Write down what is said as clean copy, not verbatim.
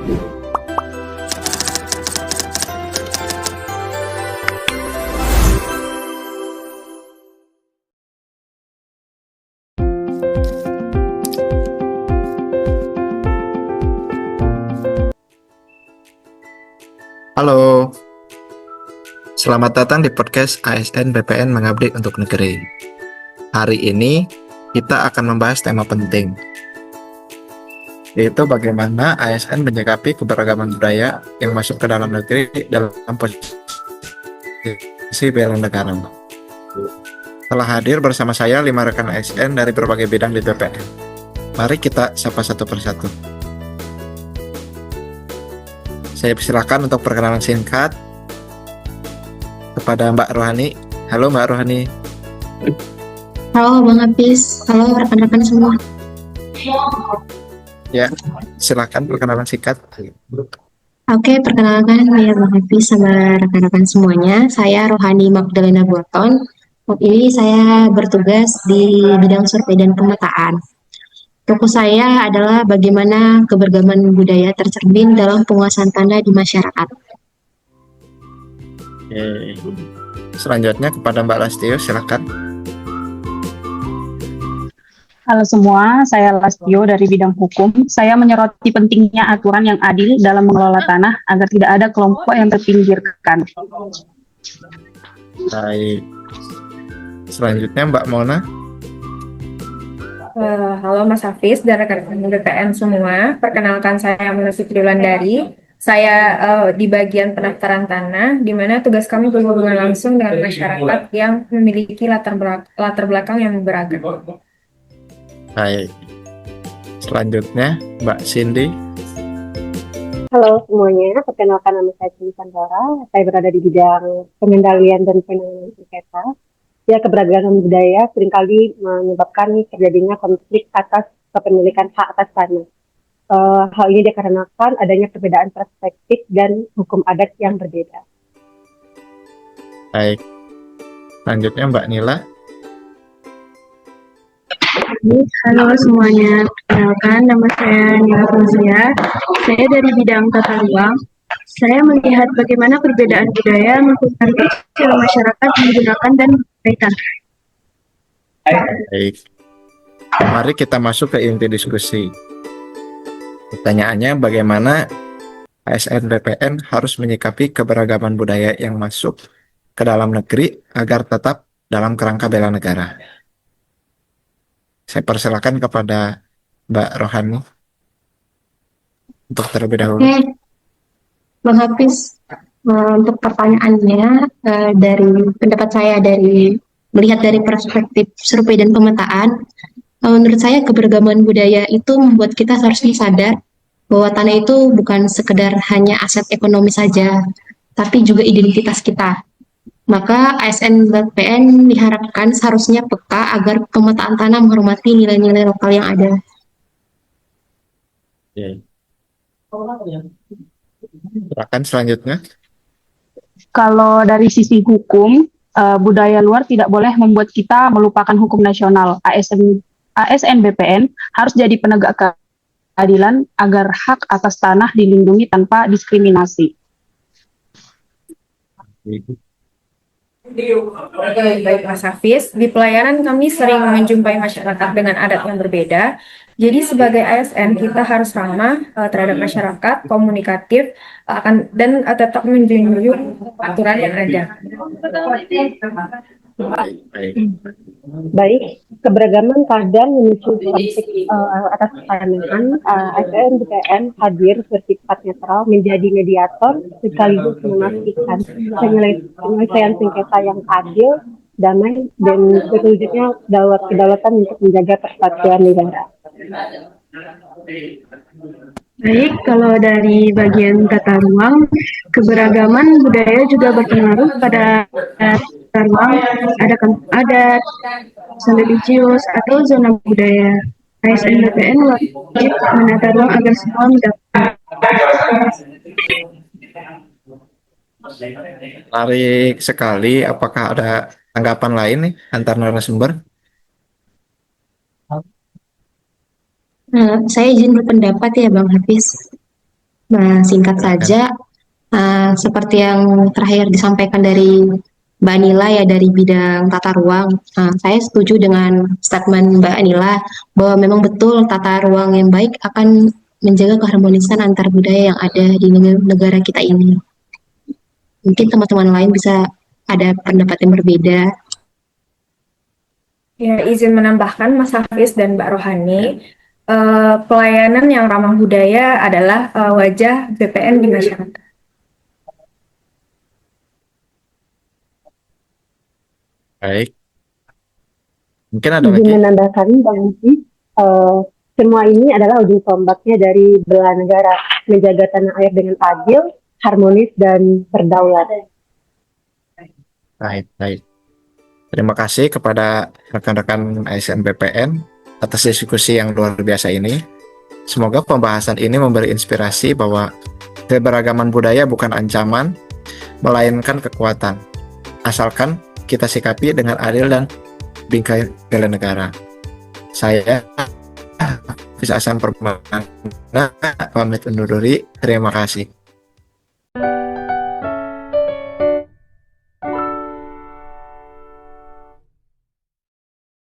Halo, selamat datang di podcast ASN BPN Mengabdi untuk Negeri. Hari ini kita akan membahas tema penting, yaitu bagaimana ASN menyikapi keberagaman budaya yang masuk ke dalam negeri dalam posisi bela negara. Telah hadir bersama saya 5 rekan ASN dari berbagai bidang di BPN. Mari kita sapa satu persatu. Saya persilakan untuk perkenalan singkat kepada Mbak Rohani. Halo Mbak Rohani. Halo Bang Hafiz, halo rekan-rekan semua. Ya, silakan perkenalan singkat. Oke, perkenalkan ya Bang Hafiz sama rekan-rekan semuanya. Saya Rohani Magdalena Buaton. Saat ini saya bertugas di bidang survei dan pemetaan. Fokus saya adalah bagaimana keberagaman budaya tercermin dalam penguasaan tanah di masyarakat. Oke. Selanjutnya kepada Mbak Lastio, silakan. Halo semua, saya Lastio dari bidang hukum. Saya menyoroti pentingnya aturan yang adil dalam mengelola tanah agar tidak ada kelompok yang terpinggirkan. Baik. Selanjutnya Mbak Mona. Halo Mas Hafiz dan rekan-rekan BPN semua. Perkenalkan, saya Mona Fitri Wulandari. Saya di bagian pendaftaran tanah, di mana tugas kami berhubungan langsung dengan masyarakat yang memiliki latar belakang yang beragam. Baik. Selanjutnya Mbak Cindy. Halo semuanya, perkenalkan nama saya Cindy Sandora. Saya berada di bidang pengendalian dan penanganan sengketa. Ya, keberagaman budaya seringkali menyebabkan terjadinya konflik atas kepemilikan hak atas tanah. Hal ini dikarenakan adanya perbedaan perspektif dan hukum adat yang berbeda. Baik. Selanjutnya Mbak Nila. Halo semuanya, perkenalkan nama saya Nila Fauzia. Saya dari bidang tata ruang. Saya melihat bagaimana perbedaan budaya mempengaruhi cara masyarakat menggunakan dan menggunakan. Baik. Mari kita masuk ke inti diskusi. Pertanyaannya, bagaimana ASN BPN harus menyikapi keberagaman budaya yang masuk ke dalam negeri agar tetap dalam kerangka bela negara? Saya persilakan kepada Mbak Rohani untuk terlebih dahulu. Oke, Bang Hafiz, untuk pertanyaannya, dari pendapat saya melihat dari perspektif survei dan pemetaan, menurut saya keberagaman budaya itu membuat kita seharusnya sadar bahwa tanah itu bukan sekedar hanya aset ekonomi saja, tapi juga identitas kita. Maka ASN BPN diharapkan seharusnya peka agar pemetaan tanah menghormati nilai-nilai lokal yang ada. Silakan selanjutnya. Kalau dari sisi hukum, budaya luar tidak boleh membuat kita melupakan hukum nasional. ASN BPN harus jadi penegak keadilan agar hak atas tanah dilindungi tanpa diskriminasi. Baik Mas Hafiz, di pelayanan kami sering menjumpai masyarakat dengan adat yang berbeda. Jadi sebagai ASN kita harus ramah terhadap masyarakat, komunikatif, dan tetap menjunjung aturan yang ada. Baik, keberagaman kadang memicu konflik atas kesamaan. ASN BPN hadir bersifat netral menjadi mediator sekaligus memastikan penyelesaian sengketa yang adil, damai, dan terwujudnya kedaulatan untuk menjaga persatuan negara. Baik, kalau dari bagian tata ruang, keberagaman budaya juga berpengaruh pada tata ruang, ada kampung adat, religius, atau zona budaya. ASN BPN wajib menata ruang agar semua mendapat. Menarik sekali. Apakah ada tanggapan lain nih antar narasumber? Saya izin berpendapat ya Bang Hafiz. Nah, singkat Silakan. saja, seperti yang terakhir disampaikan dari Mbak Nila ya dari bidang tata ruang. Saya setuju dengan statement Mbak Nila bahwa memang betul tata ruang yang baik akan menjaga keharmonisan antar budaya yang ada di negara kita ini. Mungkin teman-teman lain bisa ada pendapat yang berbeda. Ya, izin menambahkan Mas Hafiz dan Mbak Rohani, pelayanan yang ramah budaya adalah wajah BPN di masyarakat. Baik. Mungkin ada Izin lagi. menambahkan Bang Musi, semua ini adalah ujung tombaknya dari bela negara, menjaga tanah air dengan adil, harmonis, dan berdaulat. Baik, baik. Terima kasih kepada rekan-rekan ASN BPN atas diskusi yang luar biasa ini. Semoga pembahasan ini memberi inspirasi bahwa keberagaman budaya bukan ancaman, melainkan kekuatan. Asalkan kita sikapi dengan adil dan bingkai bela negara. Saya Hafiz Hasan Permana pamit undur diri. Terima kasih.